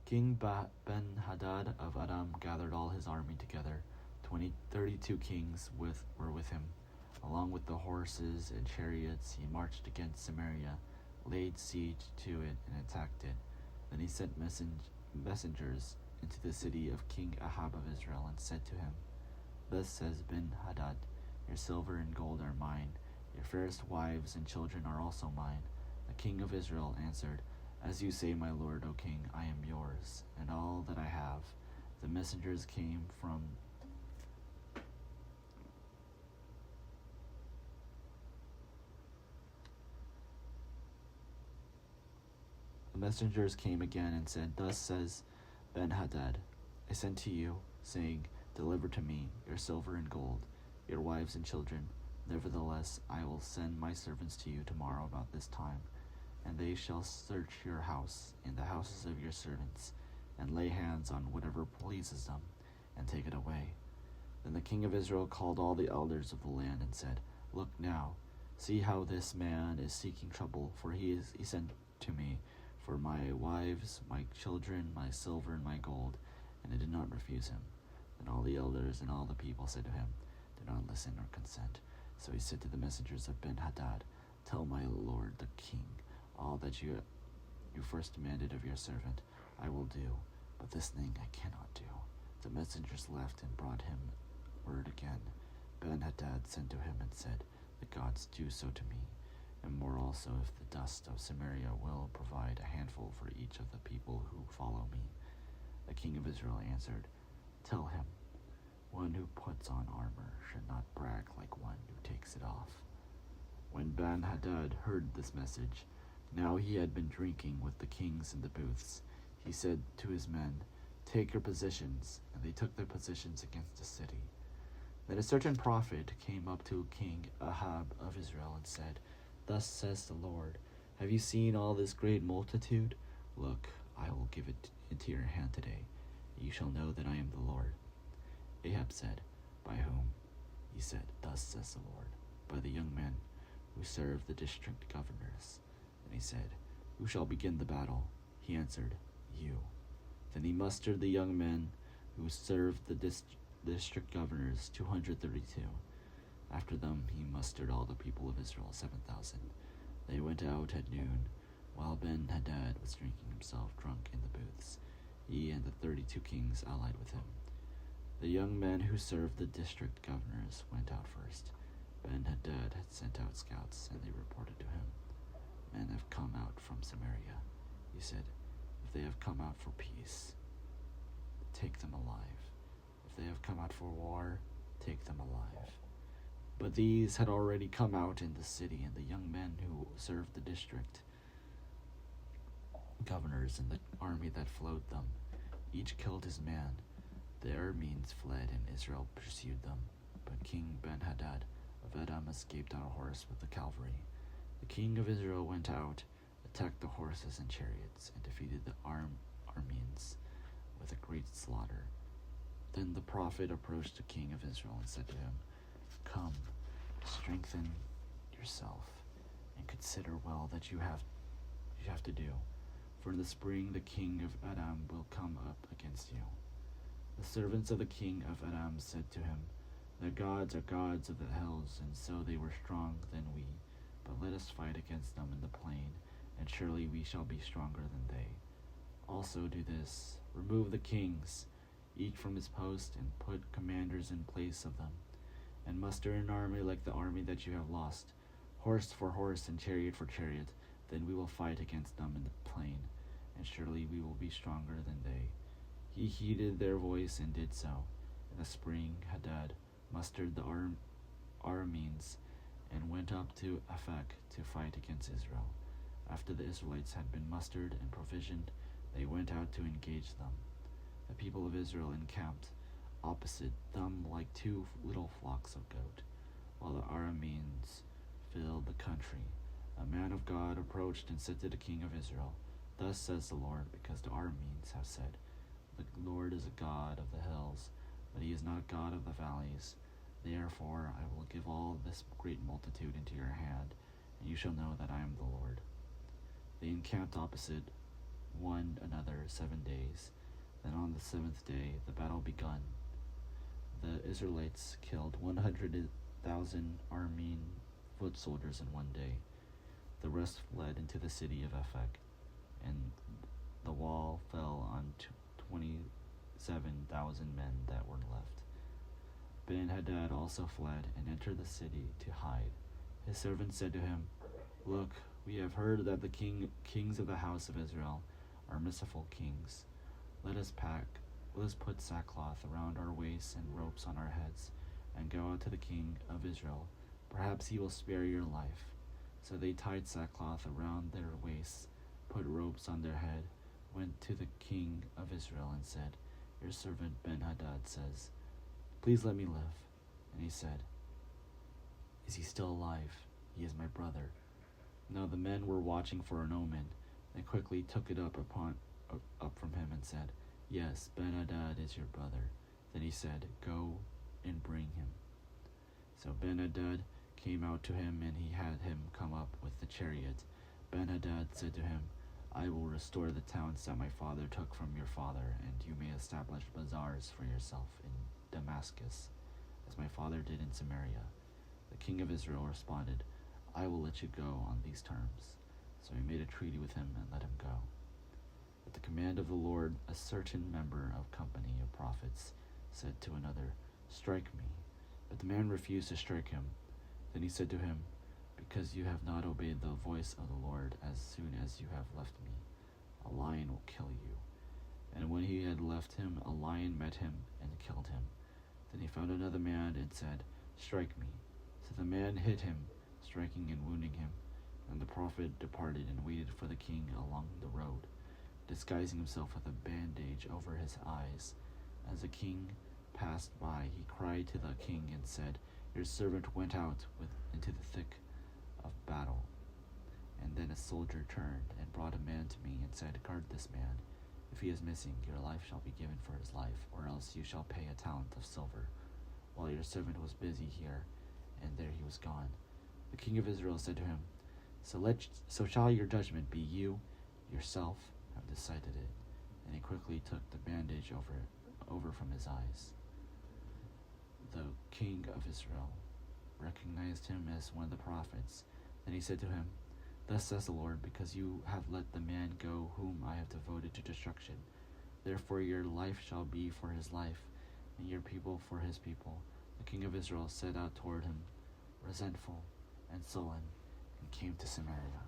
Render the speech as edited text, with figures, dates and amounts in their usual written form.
King Ben-Hadad of Aram gathered all his army together. 32 kings were with him. Along with the horses and chariots, he marched against Samaria, laid siege to it, and attacked it. Then he sent messengers into the city of King Ahab of Israel and said to him, Thus says Ben-Hadad, Your silver and gold are mine, your fairest wives and children are also mine. The king of Israel answered, As you say, my lord, O king, I am yours, and all that I have. The messengers came again and said, Thus says Ben-Hadad, I sent to you, saying, Deliver to me your silver and gold, your wives and children. Nevertheless, I will send my servants to you tomorrow about this time, and they shall search your house and the houses of your servants, and lay hands on whatever pleases them, and take it away. Then the king of Israel called all the elders of the land and said, Look now, see how this man is seeking trouble, for he sent to me for my wives, my children, my silver, and my gold, and I did not refuse him. Then all the elders and all the people said to him, Do not listen or consent. So he said to the messengers of Ben-Hadad, Tell my lord the king all that you first demanded of your servant, I will do, but this thing I cannot do. The messengers left and brought him word again. Ben-Hadad sent to him and said, The gods do so to me, and more also if the dust of Samaria will provide a handful for each of the people who follow me. The king of Israel answered, Tell him, one who puts on armor should not brag like one who takes it off. When Ben-Hadad heard this message, now he had been drinking with the kings in the booths, he said to his men, Take your positions, and they took their positions against the city. Then a certain prophet came up to King Ahab of Israel and said, Thus says the Lord, Have you seen all this great multitude? Look, I will give it into your hand today. You shall know that I am the Lord. Ahab said, By whom? He said, Thus says the Lord, by the young men who serve the district governors. And he said, Who shall begin the battle? He answered, You. Then he mustered the young men who served the district governors, 232. After them he mustered all the people of Israel, 7,000. They went out at noon, while Ben-Hadad was drinking himself drunk in the booths, he and the 32 kings allied with him. The young men who served the district governors went out first. Ben-Hadad had sent out scouts, and they reported to him, Men have come out from Samaria. He said, If they have come out for peace, take them alive. If they have come out for war, take them alive. But these had already come out in the city, and the young men who served the district governors and the army that followed them, each killed his man. The Arameans fled, and Israel pursued them. But King Ben-Hadad of Edom escaped on a horse with the cavalry. The king of Israel went out, attacked the horses and chariots, and defeated the Arameans with a great slaughter. Then the prophet approached the king of Israel and said to him, Come, strengthen yourself, and consider well that you have to do. For in the spring the king of Edom will come up against you. The servants of the king of Edom said to him, Their gods are gods of the hills, and so they were strong than we. But let us fight against them in the plain, and surely we shall be stronger than they. Also do this, remove the kings, each from his post, and put commanders in place of them, and muster an army like the army that you have lost, horse for horse and chariot for chariot. Then we will fight against them in the plain, and surely we will be stronger than they. He heeded their voice and did so. In the spring Hadad mustered the Arameans and went up to Aphek to fight against Israel. After the Israelites had been mustered and provisioned, they went out to engage them. The people of Israel encamped opposite them like two little flocks of goat, while the Arameans filled the country. A man of God approached and said to the king of Israel, Thus says the Lord, because the Arameans have said, The Lord is a God of the hills, but he is not a God of the valleys. Therefore I will give all this great multitude into your hand, and you shall know that I am the Lord. They encamped opposite one another 7 days. Then on the 7th day the battle begun. The Israelites killed 100,000 Aramean foot soldiers in one day. The rest fled into the city of Aphek, and the wall fell on 27,000 men that were left. Ben-Hadad also fled and entered the city to hide. His servants said to him, "Look, we have heard that the kings of the house of Israel are merciful kings. Let us put sackcloth around our waists and ropes on our heads, and go out to the king of Israel. Perhaps he will spare your life." So they tied sackcloth around their waists, put ropes on their head, went to the king of Israel and said, "Your servant Ben-Hadad says, 'Please let me live.'" And he said, "Is he still alive? He is my brother." Now the men were watching for an omen. They quickly took it up from him and said, "Yes, Ben-Hadad is your brother." Then he said, "Go and bring him." So Ben-Hadad came out to him, and he had him come up with the chariot. Ben-Hadad said to him, "I will restore the towns that my father took from your father, and you may establish bazaars for yourself in Damascus, as my father did in Samaria." The king of Israel responded, "I will let you go on these terms." So he made a treaty with him and let him go. At the command of the Lord, a certain member of company of prophets said to another, "Strike me." But the man refused to strike him. Then he said to him, "Because you have not obeyed the voice of the Lord, as soon as you have left me, a lion will kill you." And when he had left him, a lion met him and killed him. Then he found another man and said, "Strike me." So the man hit him, striking and wounding him. And the prophet departed and waited for the king along the road, disguising himself with a bandage over his eyes. As the king passed by, he cried to the king and said, "Your servant went out into the thick of battle." And then a soldier turned and brought a man to me and said, "Guard this man. If he is missing, your life shall be given for his life, or else you shall pay a talent of silver." While your servant was busy here, and there he was gone. The king of Israel said to him, So shall your judgment be. You yourself have decided it." And he quickly took the bandage over from his eyes. The king of Israel recognized him as one of the prophets. Then he said to him, "Thus says the Lord, because you have let the man go whom I have devoted to destruction, therefore your life shall be for his life, and your people for his people." The king of Israel set out toward him, resentful and sullen, and came to Samaria.